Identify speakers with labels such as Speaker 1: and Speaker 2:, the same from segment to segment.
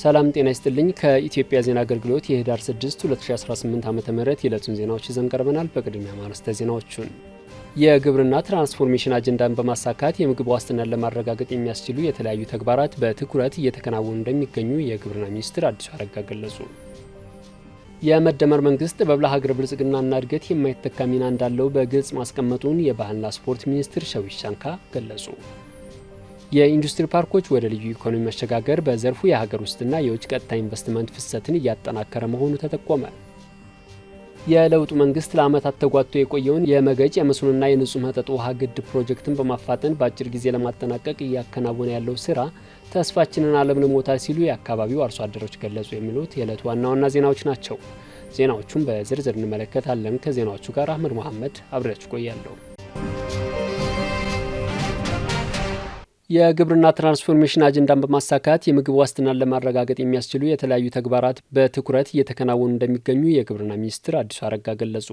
Speaker 1: ሰላም ጤና ይስጥልኝ። ከኢትዮጵያ ዜና አገልግሎት የህዳር 6 2018 ዓ.ም የዕለቱን ዜናዎች ይዘን ቀርበናል። በቅድሚያ ማርስተ ዜናዎቹን የግብርና ትራንስፎርሜሽን አጀንዳን በማሳካት የምግብ ዋስትናን ለማረጋገጥ የሚያስችሉ የተለያዩ ተግባራት በትኩረት እየተከናወኑ እንደሚገኙ የግብርና ሚኒስትር አዲሱ አረጋ ገለጹ። የመደመር መንግስት ጥበብ ለሀገር ብልጽግናና እድገት የማይተካ ሚና እንዳለው በግልጽ ማስቀመጡን የባህልና ስፖርት ሚኒስትር ሸዊት ሻንካ ገለጹ። የኢንዱስትሪ ፓርኮች ወደ ልዩ ኢኮኖሚ መሸጋገር በዘርፉ የሀገር ውስጥና የውጭ ቀጥታ ኢንቨስትመንት ፍሰትን እያጠናከረ መሆኑ ተጠቆመ። የለውጡ መንግስት ለዓመታት ተጓትቶ የቆየውን የመገጭ የመስኖና የንጹህ መጠጥ ውሃ ግድብ ፕሮጀክትን በማፋጠን በአጭር ጊዜ ለማጠናቀቅ እያከናወነ ያለው ስራ ተስፋችንን አለምልሞታል ሲሉ የአካባቢው አርሶ አደሮች ገለጹ። የሚሉት የዕለቱ ዋና ዋና ዜናዎች ናቸው። ዜናዎቹን በዝርዝር እንመለከታለን። ከዜናዎቹ ጋር አህመድ መሐመድ አብሬያችሁ ቆያለሁ። የግብርና ትራንስፎርሜሽን አጀንዳን በማሳካት የምግብ ዋስትናን ለማረጋገጥ የሚያስችሉ የተለያዩ ተግባራት በትኩረት እየተከናወኑ እንደሚገኙ የግብርና ሚኒስትር አዲሱ አረጋ ገለጹ።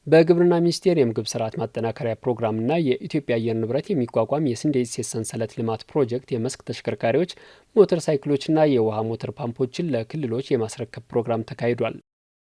Speaker 1: በግብርና ሚኒስቴር የምግብ ስርዓት ማጠናከሪያ ፕሮግራምና የኢትዮጵያ አየር ንብረት የሚቋቋም የስንዴ እሴት ሰንሰለት ልማት ፕሮጀክት የመስክ ተሽከርካሪዎች፣ ሞተር ሳይክሎችና የውሃ ሞተር ፓምፖችን ለክልሎች የማስረከብ ፕሮግራም ተካሂዷል።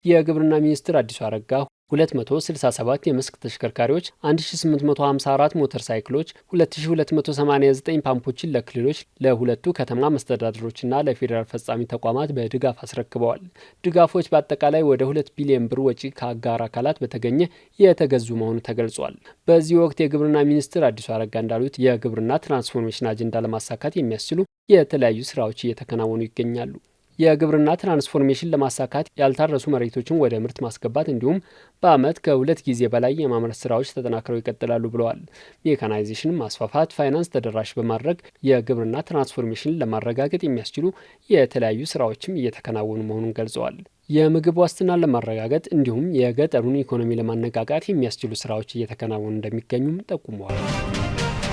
Speaker 1: የግብርና ሚኒስትር አዲሱ አረጋ 267 የመስክ ተሽከርካሪዎች፣ 1854 ሞተር ሳይክሎች፣ 2289 ፓምፖችን ለክልሎች ለሁለቱ ከተማ መስተዳድሮችና ለፌዴራል ፈጻሚ ተቋማት በድጋፍ አስረክበዋል። ድጋፎች በአጠቃላይ ወደ 2 ቢሊዮን ብር ወጪ ከአጋር አካላት በተገኘ የተገዙ መሆኑ ተገልጿል። በዚህ ወቅት የግብርና ሚኒስትር አዲሱ አረጋ እንዳሉት የግብርና ትራንስፎርሜሽን አጀንዳ ለማሳካት የሚያስችሉ የተለያዩ ስራዎች እየተከናወኑ ይገኛሉ። የግብርና ትራንስፎርሜሽን ለማሳካት ያልታረሱ መሬቶችን ወደ ምርት ማስገባት እንዲሁም በዓመት ከ2 ጊዜ በላይ የማምረት ስራዎች ተጠናክረው ይቀጥላሉ ብለዋል። ሜካናይዜሽን ማስፋፋት፣ ፋይናንስ ተደራሽ በማድረግ የግብርና ትራንስፎርሜሽን ለማረጋገጥ የሚያስችሉ የተለያዩ ስራዎችም እየተከናወኑ መሆኑን ገልጸዋል። የምግብ ዋስትናን ለማረጋገጥ እንዲሁም የገጠሩን ኢኮኖሚ ለማነቃቃት የሚያስችሉ ስራዎች እየተከናወኑ እንደሚገኙም ጠቁመዋል።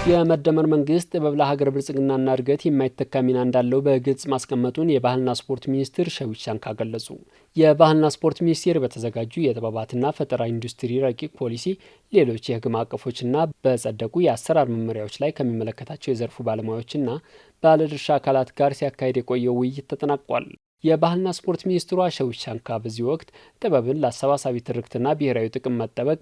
Speaker 1: የመደመር መንግስት ጥበብ ለሀገር ብልጽግናና እድገት የማይተካ ሚና እንዳለው በግልጽ ማስቀመጡን የባህልና ስፖርት ሚኒስትር ሸዊት ሻንካ ገለጹ። የባህልና ስፖርት ሚኒስቴር በተዘጋጁ የጥበባትና ፈጠራ ኢንዱስትሪ ረቂቅ ፖሊሲ፣ ሌሎች የህግ ማዕቀፎችና በጸደቁ የአሰራር መመሪያዎች ላይ ከሚመለከታቸው የዘርፉ ባለሙያዎችና ባለድርሻ አካላት ጋር ሲያካሄድ የቆየው ውይይት ተጠናቋል። የባህልና ስፖርት ሚኒስትሯ ሸዊት ሻንካ በዚህ ወቅት ጥበብን ለአሰባሳቢ ትርክትና ብሔራዊ ጥቅም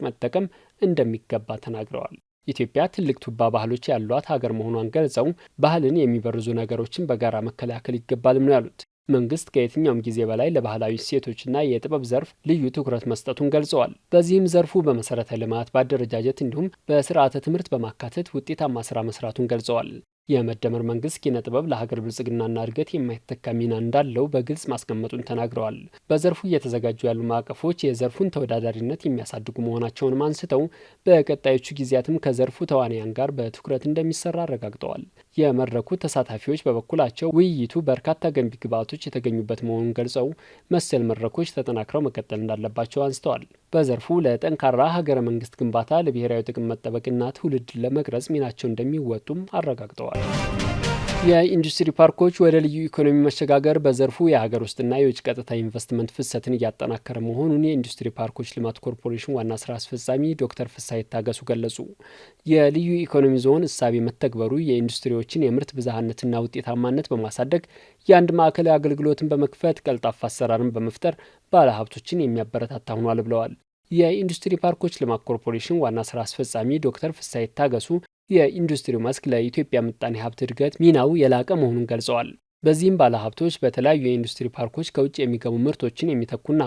Speaker 1: መጠቀም እንደሚገባ ተናግረዋል። ኢትዮጵያ ትልቅ ቱባ ባህሎች ያሏት ሀገር መሆኗን ገልጸው ባህልን የሚበርዙ ነገሮችን በጋራ መከላከል ይገባልም ነው ያሉት። መንግስት ከየትኛውም ጊዜ በላይ ለባህላዊ እሴቶችና የጥበብ ዘርፍ ልዩ ትኩረት መስጠቱን ገልጸዋል። በዚህም ዘርፉ በመሰረተ ልማት፣ በአደረጃጀት እንዲሁም በስርዓተ ትምህርት በማካተት ውጤታማ ስራ መስራቱን ገልጸዋል። የመደመር መንግስት ኪነ ጥበብ ለሀገር ብልጽግናና እድገት የማይተካ ሚና እንዳለው በግልጽ ማስቀመጡን ተናግረዋል። በዘርፉ እየተዘጋጁ ያሉ ማዕቀፎች የዘርፉን ተወዳዳሪነት የሚያሳድጉ መሆናቸውንም አንስተው በቀጣዮቹ ጊዜያትም ከዘርፉ ተዋንያን ጋር በትኩረት እንደሚሰራ አረጋግጠዋል። የመድረኩ ተሳታፊዎች በበኩላቸው ውይይቱ በርካታ ገንቢ ግብዓቶች የተገኙበት መሆኑን ገልጸው መሰል መድረኮች ተጠናክረው መቀጠል እንዳለባቸው አንስተዋል። በዘርፉ ለጠንካራ ሀገረ መንግስት ግንባታ፣ ለብሔራዊ ጥቅም መጠበቅና ትውልድን ለመቅረጽ ሚናቸው እንደሚወጡም አረጋግጠዋል። የኢንዱስትሪ ፓርኮች ወደ ልዩ ኢኮኖሚ መሸጋገር በዘርፉ የሀገር ውስጥና የውጭ ቀጥታ ኢንቨስትመንት ፍሰትን እያጠናከረ መሆኑን የኢንዱስትሪ ፓርኮች ልማት ኮርፖሬሽን ዋና ስራ አስፈጻሚ ዶክተር ፍስሐ ይታገሱ ገለጹ። የልዩ ኢኮኖሚ ዞን እሳቤ መተግበሩ የኢንዱስትሪዎችን የምርት ብዝሃነትና ውጤታማነት በማሳደግ የአንድ ማዕከል አገልግሎትን በመክፈት ቀልጣፋ አሰራርን በመፍጠር ባለሀብቶችን የሚያበረታታ ሆኗል ብለዋል። የኢንዱስትሪ ፓርኮች ልማት ኮርፖሬሽን ዋና ስራ አስፈጻሚ ዶክተር ፍስሐ ይታገሱ የኢንዱስትሪው መስክ ለኢትዮጵያ ምጣኔ ሀብት እድገት ሚናው የላቀ መሆኑን ገልጸዋል። በዚህም ባለሀብቶች በተለያዩ የኢንዱስትሪ ፓርኮች ከውጭ የሚገቡ ምርቶችን የሚተኩና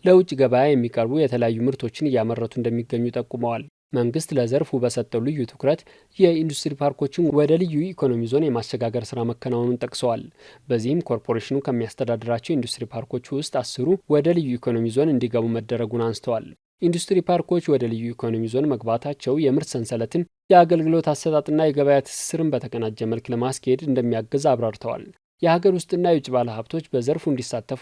Speaker 1: ለውጭ ገበያ የሚቀርቡ የተለያዩ ምርቶችን እያመረቱ እንደሚገኙ ጠቁመዋል። መንግስት ለዘርፉ በሰጠው ልዩ ትኩረት የኢንዱስትሪ ፓርኮችን ወደ ልዩ ኢኮኖሚ ዞን የማሸጋገር ስራ መከናወኑን ጠቅሰዋል። በዚህም ኮርፖሬሽኑ ከሚያስተዳድራቸው ኢንዱስትሪ ፓርኮች ውስጥ 10ሩ ወደ ልዩ ኢኮኖሚ ዞን እንዲገቡ መደረጉን አንስተዋል። ኢንዱስትሪ ፓርኮች ወደ ልዩ ኢኮኖሚ ዞን መግባታቸው የምርት ሰንሰለትን፣ የአገልግሎት አሰጣጥና የገበያ ትስስርን በተቀናጀ መልክ ለማስኬድ እንደሚያግዝ አብራርተዋል። የሀገር ውስጥና የውጭ ባለሀብቶች በዘርፉ እንዲሳተፉ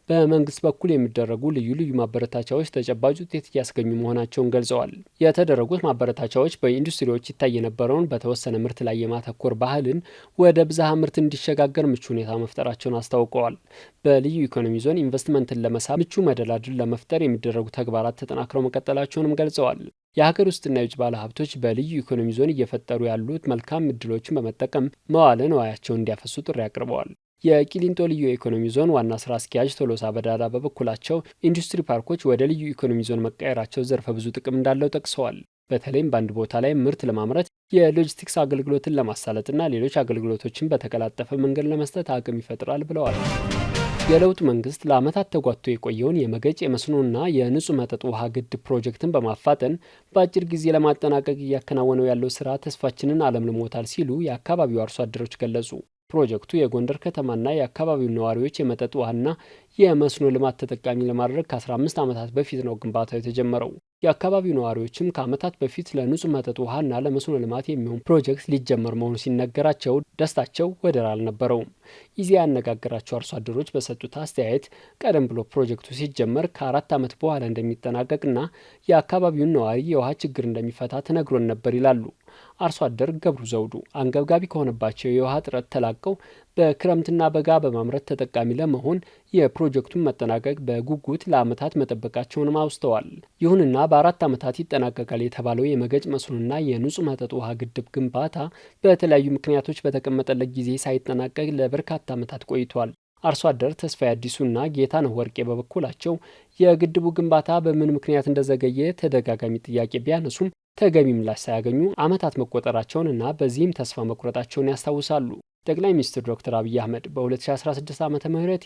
Speaker 1: በመንግስት በኩል የሚደረጉ ልዩ ልዩ ማበረታቻዎች ተጨባጭ ውጤት እያስገኙ መሆናቸውን ገልጸዋል። የተደረጉት ማበረታቻዎች በኢንዱስትሪዎች ይታይ የነበረውን በተወሰነ ምርት ላይ የማተኮር ባህልን ወደ ብዝሃ ምርት እንዲሸጋገር ምቹ ሁኔታ መፍጠራቸውን አስታውቀዋል። በልዩ ኢኮኖሚ ዞን ኢንቨስትመንትን ለመሳብ ምቹ መደላድል ለመፍጠር የሚደረጉ ተግባራት ተጠናክረው መቀጠላቸውንም ገልጸዋል። የሀገር ውስጥና የውጭ ባለሀብቶች በልዩ ኢኮኖሚ ዞን እየፈጠሩ ያሉት መልካም እድሎችን በመጠቀም መዋለ ንዋያቸውን እንዲያፈሱ ጥሪ አቅርበዋል። የቂሊንጦ ልዩ ኢኮኖሚ ዞን ዋና ስራ አስኪያጅ ቶሎሳ በዳዳ በበኩላቸው ኢንዱስትሪ ፓርኮች ወደ ልዩ ኢኮኖሚ ዞን መቀየራቸው ዘርፈ ብዙ ጥቅም እንዳለው ጠቅሰዋል። በተለይም በአንድ ቦታ ላይ ምርት ለማምረት የሎጂስቲክስ አገልግሎትን ለማሳለጥና ሌሎች አገልግሎቶችን በተቀላጠፈ መንገድ ለመስጠት አቅም ይፈጥራል ብለዋል። የለውጥ መንግስት ለዓመታት ተጓትቶ የቆየውን የመገጭ የመስኖና የንጹህ መጠጥ ውሃ ግድብ ፕሮጀክትን በማፋጠን በአጭር ጊዜ ለማጠናቀቅ እያከናወነው ያለው ስራ ተስፋችንን አለምልሞታል ሲሉ የአካባቢው አርሶ አደሮች ገለጹ። ፕሮጀክቱ የጎንደር ከተማና የአካባቢውን ነዋሪዎች የመጠጥ ውሃና የመስኖ ልማት ተጠቃሚ ለማድረግ ከ15 ዓመታት በፊት ነው ግንባታው የተጀመረው። የአካባቢው ነዋሪዎችም ከዓመታት በፊት ለንጹህ መጠጥ ውሃና ለመስኖ ልማት የሚሆን ፕሮጀክት ሊጀመር መሆኑ ሲነገራቸው ደስታቸው ወደር አልነበረውም። ኢዜአ ያነጋገራቸው አርሶ አደሮች በሰጡት አስተያየት ቀደም ብሎ ፕሮጀክቱ ሲጀመር ከ4 ዓመት በኋላ እንደሚጠናቀቅና የአካባቢውን ነዋሪ የውሃ ችግር እንደሚፈታ ተነግሮን ነበር ይላሉ። አርሶ አደር ገብሩ ዘውዱ አንገብጋቢ ከሆነባቸው የውሃ እጥረት ተላቀው በክረምትና በጋ በማምረት ተጠቃሚ ለመሆን የፕሮጀክቱን መጠናቀቅ በጉጉት ለዓመታት መጠበቃቸውንም አውስተዋል። ይሁንና በ4 ዓመታት ይጠናቀቃል የተባለው የመገጭ መስኖና የንጹህ መጠጥ ውሃ ግድብ ግንባታ በተለያዩ ምክንያቶች በተቀመጠለት ጊዜ ሳይጠናቀቅ ለበርካታ ዓመታት ቆይቷል። አርሶ አደር ተስፋዬ አዲሱና ጌታነህ ወርቄ በበኩላቸው የግድቡ ግንባታ በምን ምክንያት እንደዘገየ ተደጋጋሚ ጥያቄ ቢያነሱም ተገቢ ምላሽ ሳያገኙ ዓመታት መቆጠራቸውንና በዚህም ተስፋ መቁረጣቸውን ያስታውሳሉ። ጠቅላይ ሚኒስትር ዶክተር አብይ አህመድ በ2016 ዓ.ም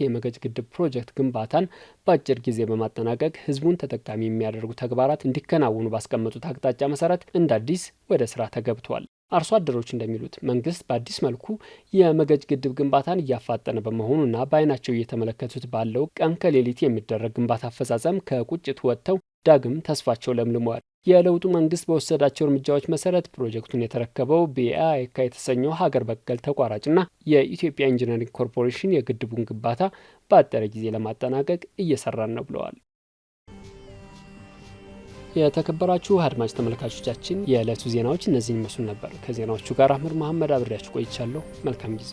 Speaker 1: የመገጭ ግድብ ፕሮጀክት ግንባታን በአጭር ጊዜ በማጠናቀቅ ህዝቡን ተጠቃሚ የሚያደርጉ ተግባራት እንዲከናወኑ ባስቀመጡት አቅጣጫ መሰረት እንደ አዲስ ወደ ስራ ተገብቷል። አርሶ አደሮች እንደሚሉት መንግስት በአዲስ መልኩ የመገጭ ግድብ ግንባታን እያፋጠነ በመሆኑና በአይናቸው እየተመለከቱት ባለው ቀን ከሌሊት የሚደረግ ግንባታ አፈጻጸም ከቁጭት ወጥተው ዳግም ተስፋቸው ለምልመዋል። የለውጡ መንግስት በወሰዳቸው እርምጃዎች መሰረት ፕሮጀክቱን የተረከበው ቢአይካ የተሰኘው ሀገር በቀል ተቋራጭና የኢትዮጵያ ኢንጂነሪንግ ኮርፖሬሽን የግድቡን ግንባታ በአጠረ ጊዜ ለማጠናቀቅ እየሰራን ነው ብለዋል። የተከበራችሁ አድማጭ ተመልካቾቻችን የዕለቱ ዜናዎች እነዚህን ይመስሉ ነበር። ከዜናዎቹ ጋር አህመድ መሐመድ አብሬያችሁ ቆይቻለሁ። መልካም ጊዜ